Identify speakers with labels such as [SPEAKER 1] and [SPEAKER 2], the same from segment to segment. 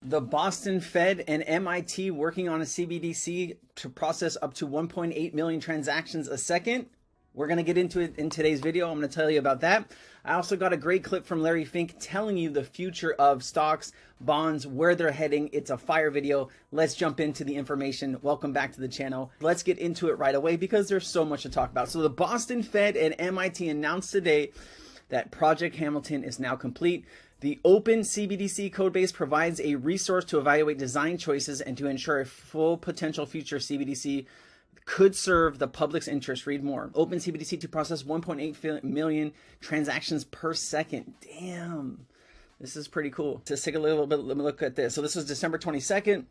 [SPEAKER 1] The Boston Fed and MIT working on a CBDC to process up to 1.8 million transactions a second. We're going to get into it in today's video. I'm going to tell you about that. I also got a great clip from Larry Fink telling you the future of stocks, bonds, where they're heading. It's a fire video. Let's jump into the information. Welcome back to the channel. Let's get into it right away because there's so much to talk about. So the Boston Fed and MIT announced today that Project Hamilton is now complete. The open CBDC codebase provides a resource to evaluate design choices and to ensure a full potential future CBDC could serve the public's interest. Read more. Open CBDC to process 1.8 million transactions per second. Damn. This is pretty cool. Let's take a little bit, let me look at this. So this was December 22nd.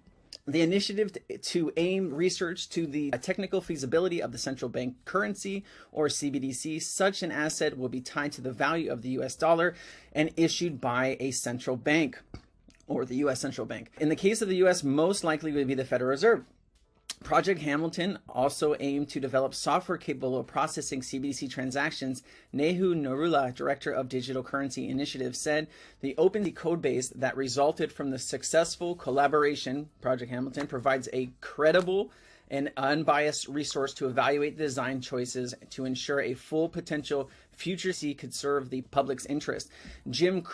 [SPEAKER 1] The initiative to aim research to the technical feasibility of the central bank currency, or CBDC. Such an asset will be tied to the value of the US dollar and issued by a central bank, or the US central bank. In the case of the US, most likely would be the Federal Reserve. Project Hamilton also aimed to develop software capable of processing CBDC transactions. Nehu Narula, director of Digital Currency Initiative, said the open code base that resulted from the successful collaboration, Project Hamilton, provides a credible and unbiased resource to evaluate the design choices to ensure a full potential future C could serve the public's interest. Jim,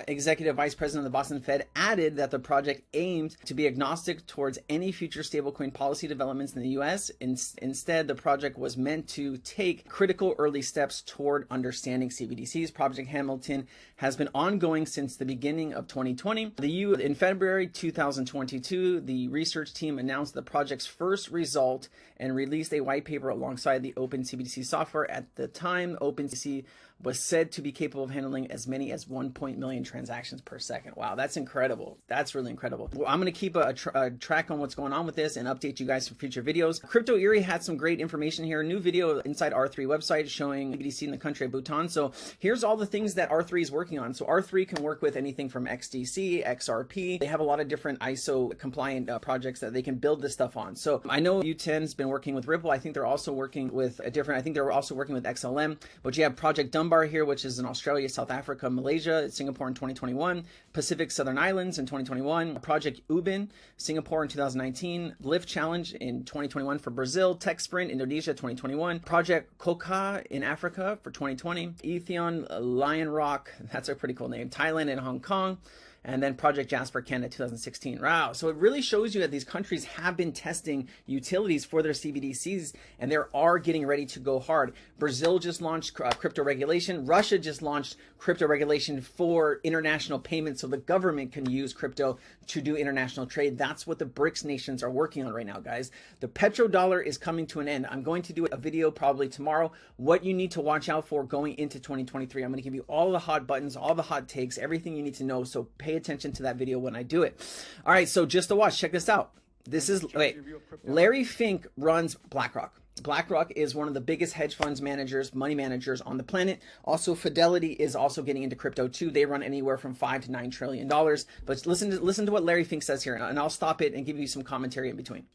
[SPEAKER 1] executive vice president of the Boston Fed, added that the project aimed to be agnostic towards any future stablecoin policy developments in the U.S. Instead, the project was meant to take critical early steps toward understanding CBDCs. Project Hamilton has been ongoing since the beginning of 2020. In February 2022, the research team announced the project's first result and released a white paper alongside the Open CBDC software. At the time, Open CBDC was said to be capable of handling as many as 1 million transactions per second. Wow, that's incredible. That's really incredible. Well, I'm going to keep a track on what's going on with this and update you guys for future videos. Crypto Erie had some great information here. New video inside R3 website showing CBDC in the country of Bhutan. So here's all the things that R3 is working on. So R3 can work with anything from XDC, XRP. They have a lot of different ISO compliant projects that they can build this stuff on. So I know U10's been working with Ripple. I think they're also working with a different, I think they're also working with XLM, but you have Project Dunbar here, which is in Australia, South Africa, Malaysia, Singapore in 2021, Pacific Southern Islands in 2021, Project Ubin, Singapore in 2019, Lift Challenge in 2021 for Brazil, Tech Sprint, Indonesia 2021, Project Koka in Africa for 2020, Ethiopian Lion Rock, that's a pretty cool name, Thailand and Hong Kong, and then Project Jasper Canada 2016. Wow. So it really shows you that these countries have been testing utilities for their CBDCs and they are getting ready to go hard. Brazil just launched crypto regulation. Russia just launched crypto regulation for international payments so the government can use crypto to do international trade. That's what the BRICS nations are working on right now, guys. The petrodollar is coming to an end. I'm going to do a video probably tomorrow, what you need to watch out for going into 2023. I'm going to give you all the hot buttons, all the hot takes, everything you need to know. So pay attention to that video when I do it. All right, so just to watch, check this out. This is, wait, Larry Fink runs BlackRock. BlackRock is one of the biggest hedge funds managers, money managers on the planet. Also, Fidelity is also getting into crypto too. They run anywhere from $5 to $9 trillion. But listen to what Larry Fink says here, and I'll stop it and give you some commentary in between.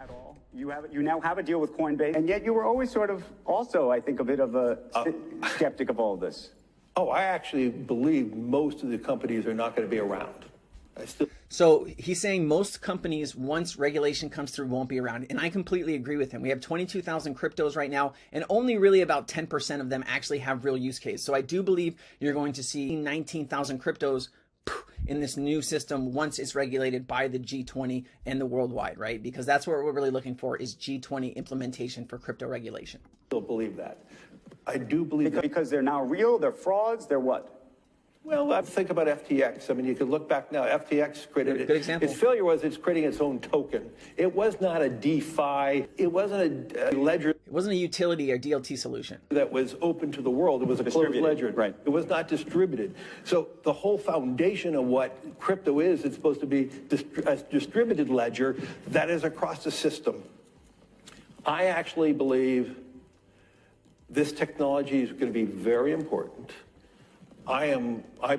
[SPEAKER 2] At all. You now have a deal with Coinbase, and yet you were always sort of also, I think, a bit of a skeptic of all this.
[SPEAKER 3] Oh, I actually believe most of the companies are not going to be around.
[SPEAKER 1] So he's saying most companies, once regulation comes through, won't be around. And I completely agree with him. We have 22,000 cryptos right now, and only really about 10% of them actually have real use case. So I do believe you're going to see 19,000 cryptos in this new system once it's regulated by the G20 and the worldwide, right? Because that's what we're really looking for is G20 implementation for crypto regulation.
[SPEAKER 3] I still believe that. I do believe that.
[SPEAKER 2] Because they're now real, they're frauds, they're what?
[SPEAKER 3] Well, I think about FTX. I mean, you could look back now. FTX created it.
[SPEAKER 1] Good example.
[SPEAKER 3] Its failure was it's creating its own token. It was not a DeFi. It wasn't a ledger.
[SPEAKER 1] It wasn't a utility or DLT solution
[SPEAKER 3] That was open to the world. It was a closed ledger.
[SPEAKER 2] Right.
[SPEAKER 3] It was not distributed. So the whole foundation of what crypto is, it's supposed to be a distributed ledger that is across the system. I actually believe this technology is going to be very important.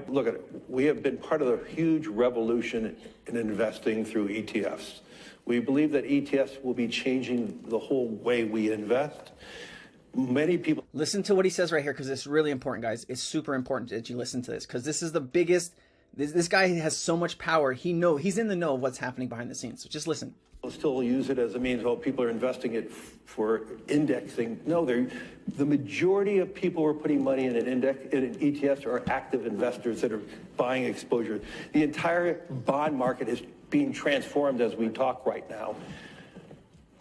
[SPEAKER 3] Look at it. We have been part of the huge revolution in investing through ETFs. We believe that ETFs will be changing the whole way we invest. Many people
[SPEAKER 1] listen to what he says right here because it's really important, guys. It's super important that you listen to this because this is the biggest This guy has so much power. He's in the know of what's happening behind the scenes. So just listen.
[SPEAKER 3] Still use it as a means, well, people are investing it for indexing. No, the majority of people who are putting money in in ETFs are active investors that are buying exposure. The entire bond market is being transformed as we talk right now.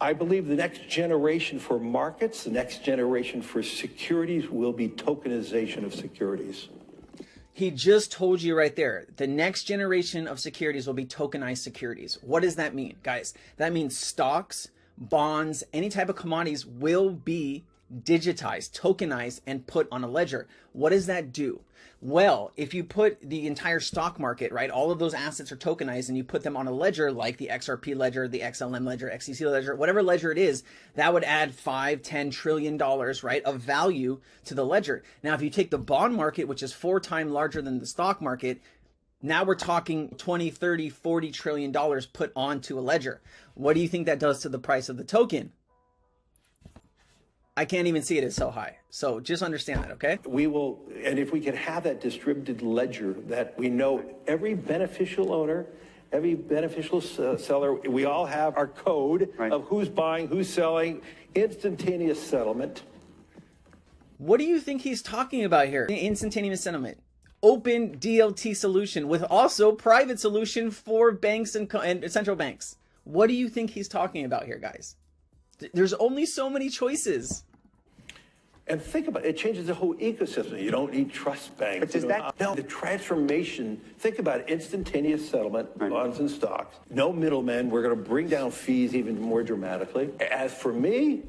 [SPEAKER 3] I believe the next generation for markets, the next generation for securities will be tokenization of securities.
[SPEAKER 1] He just told you right there, the next generation of securities will be tokenized securities. What does that mean, guys? That means stocks, bonds, any type of commodities will be digitized, tokenized, and put on a ledger. What does that do? Well, if you put the entire stock market, right, all of those assets are tokenized and you put them on a ledger like the XRP ledger, the XLM ledger, XCC ledger, whatever ledger it is, that would add $5-10 trillion, right, of value to the ledger. Now, if you take the bond market, which is 4 times larger than the stock market, now we're talking 20, 30, 40 trillion dollars put onto a ledger. What do you think that does to the price of the token? I can't even see it as so high. So just understand that, okay?
[SPEAKER 3] We will, and if we can have that distributed ledger that we know every beneficial owner, every beneficial seller, we all have our code of who's buying, who's selling, instantaneous settlement.
[SPEAKER 1] What do you think he's talking about here? Instantaneous settlement. Open DLT solution with also private solution for banks and central banks. What do you think he's talking about here, guys? There's only so many choices.
[SPEAKER 3] And think about it, it changes the whole ecosystem. You don't need trust banks. No, the transformation, think about it, instantaneous settlement, bonds and stocks, no middlemen. We're going to bring down fees even more dramatically. As for me,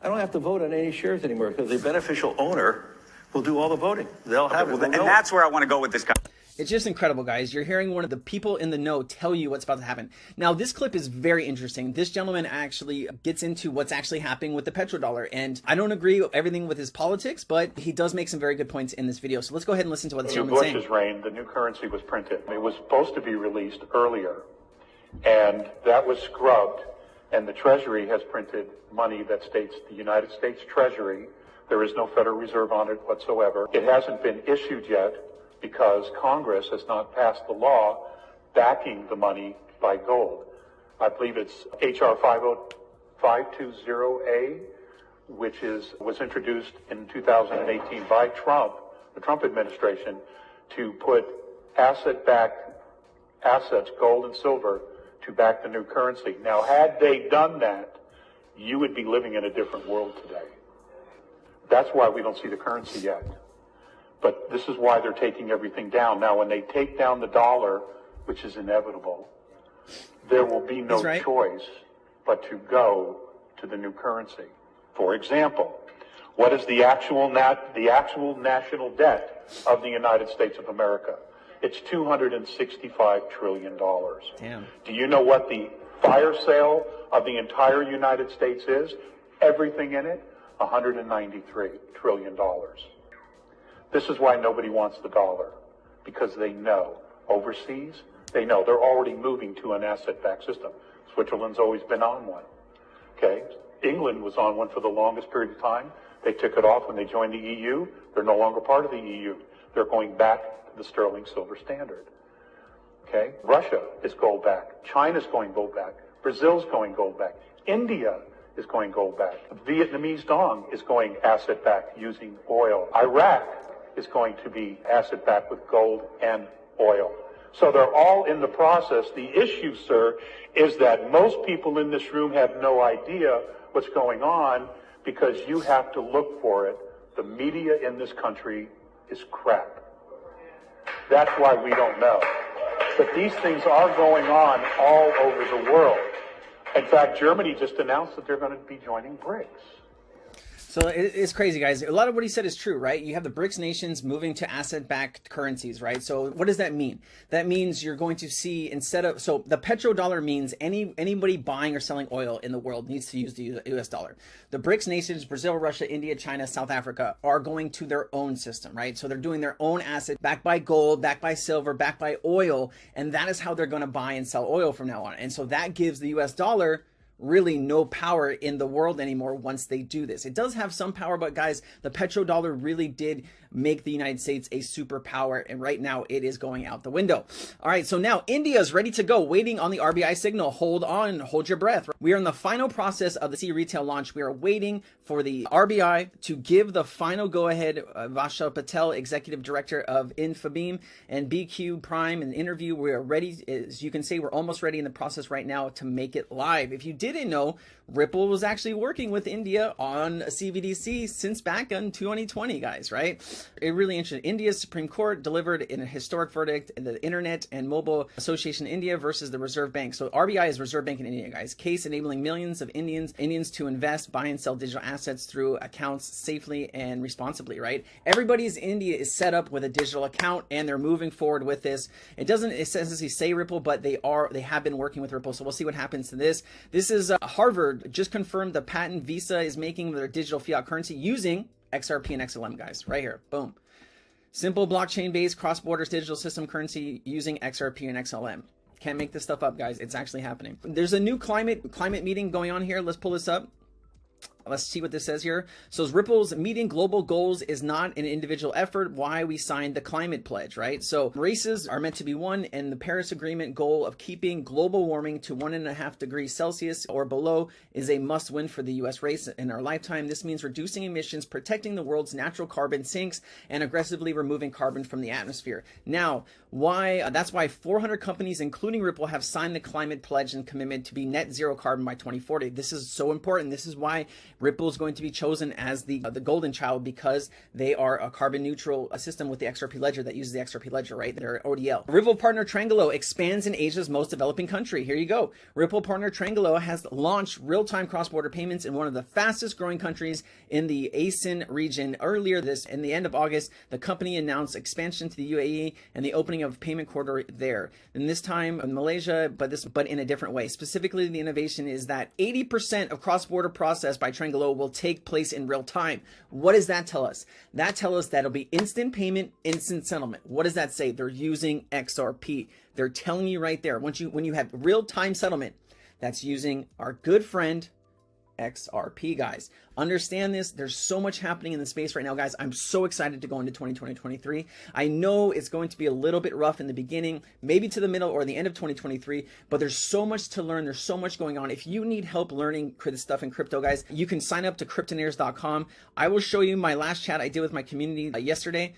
[SPEAKER 3] I don't have to vote on any shares anymore because the beneficial owner will do all the voting. They'll have it.
[SPEAKER 2] And that's where I want to go with this guy.
[SPEAKER 1] It's just incredible, guys. You're hearing one of the people in the know tell you what's about to happen. Now, this clip is very interesting. This gentleman actually gets into what's actually happening with the petrodollar. And I don't agree with everything with his politics, but he does make some very good points in this video. So let's go ahead and listen to what this gentleman's saying.
[SPEAKER 4] Bush's reign, the new currency was printed. It was supposed to be released earlier, and that was scrubbed. And the Treasury has printed money that states the United States Treasury. There is no Federal Reserve on it whatsoever. It hasn't been issued yet, because Congress has not passed the law backing the money by gold. I believe it's H.R. 520A, which was introduced in 2018 by Trump, the Trump administration, to put asset-backed assets, gold and silver, to back the new currency. Now, had they done that, you would be living in a different world today. That's why we don't see the currency yet. But this is why they're taking everything down. Now, when they take down the dollar, which is inevitable, there will be no choice but to go to the new currency. For example, what is the actual national debt of the United States of America? It's $265 trillion.
[SPEAKER 1] Damn.
[SPEAKER 4] Do you know what the fire sale of the entire United States is? Everything in it? $193 trillion. This is why nobody wants the dollar, because they know overseas, they know they're already moving to an asset-backed system. Switzerland's always been on one. Okay? England was on one for the longest period of time. They took it off when they joined the EU. They're no longer part of the EU. They're going back to the sterling silver standard. Okay? Russia is gold back. China's going gold back. Brazil's going gold back. India is going gold back. Vietnamese dong is going asset back using oil. Iraq is going to be asset back with gold and oil. So they're all in the process. The issue, sir, is that most people in this room have no idea what's going on because you have to look for it. The media in this country is crap. That's why we don't know. But these things are going on all over the world. In fact, Germany just announced that they're going to be joining BRICS.
[SPEAKER 1] So it's crazy, guys. A lot of what he said is true, right? You have the BRICS nations moving to asset-backed currencies, right? So what does that mean? That means you're going to see so the petrodollar means anybody buying or selling oil in the world needs to use the US dollar. The BRICS nations, Brazil, Russia, India, China, South Africa, are going to their own system, right? So they're doing their own asset backed by gold, backed by silver, backed by oil, and that is how they're going to buy and sell oil from now on. And so that gives the US dollar, really no power in the world anymore once they do this. It does have some power, but guys, the petrodollar really did make the United States a superpower, and right now it is going out the window. All right, so now India is ready to go, waiting on the RBI signal. Hold on, hold your breath. We are in the final process of the C retail launch. We are waiting for the RBI to give the final go-ahead. Vashal Patel, Executive Director of Infobeam and BQ Prime, an interview. We are ready. As you can see, we're almost ready in the process right now to make it live. If you didn't know, Ripple was actually working with India on CBDC since back in 2020, guys, right? It really interesting. India's Supreme Court delivered in a historic verdict in the Internet and Mobile Association India versus the Reserve Bank. So RBI is Reserve Bank in India, guys. Case enabling millions of Indians to invest, buy and sell digital assets through accounts safely and responsibly, right? Everybody's India is set up with a digital account and they're moving forward with this. It says say Ripple, but they have been working with Ripple. So we'll see what happens to this. This is Harvard just confirmed the patent Visa is making their digital fiat currency using XRP and XLM, guys, right here. Boom. Simple blockchain-based cross-border digital system currency using XRP and XLM. Can't make this stuff up, guys. It's actually happening. There's a new climate meeting going on here. Let's pull this up. Let's see what this says here. So Ripple's meeting global goals is not an individual effort. Why we signed the climate pledge, right? So races are meant to be won, and the Paris Agreement goal of keeping global warming to 1.5 degrees Celsius or below is a must win for the US race in our lifetime. This means reducing emissions, protecting the world's natural carbon sinks, and aggressively removing carbon from the atmosphere. Now, that's why 400 companies, including Ripple, have signed the climate pledge and commitment to be net zero carbon by 2040. This is so important. This is why Ripple is going to be chosen as the golden child, because they are a carbon neutral system with the XRP ledger that uses the XRP ledger, right? Their ODL. Ripple partner Trangelo expands in Asia's most developing country. Here you go. Ripple partner Trangelo has launched real-time cross-border payments in one of the fastest growing countries in the ASEAN region. Earlier in the end of August, the company announced expansion to the UAE and the opening of payment corridor there. And this time in Malaysia, but in a different way. Specifically, the innovation is that 80% of cross-border process by Trangelo will take place in real time. What does that tell us? That tells us that it'll be instant payment, instant settlement. What does that say? They're using XRP. They're telling you right there. When you have real-time settlement, that's using our good friend XRP, guys. Understand this. There's so much happening in the space right now, guys. I'm so excited to go into 2023. I know it's going to be a little bit rough in the beginning, maybe to the middle or the end of 2023, but there's so much to learn. There's so much going on. If you need help learning this stuff in crypto, guys, you can sign up to Cryptonaires.com. I will show you my last chat I did with my community yesterday.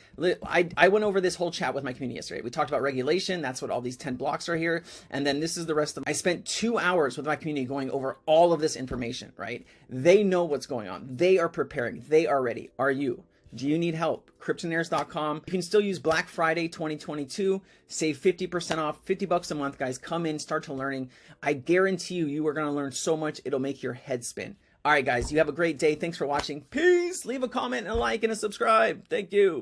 [SPEAKER 1] I went over this whole chat with my community yesterday. We talked about regulation. That's what all these 10 blocks are here. And then this is the rest of them. I spent 2 hours with my community going over all of this information, right? They know what's going on. They are preparing. They are ready. Are you? Do you need help? Cryptonaires.com. You can still use Black Friday 2022. Save 50% off, $50 a month, guys. Come in, start to learning. I guarantee you are going to learn so much, it'll make your head spin. All right, guys, you have a great day. Thanks for watching. Peace. Leave a comment and a like and a subscribe. Thank you.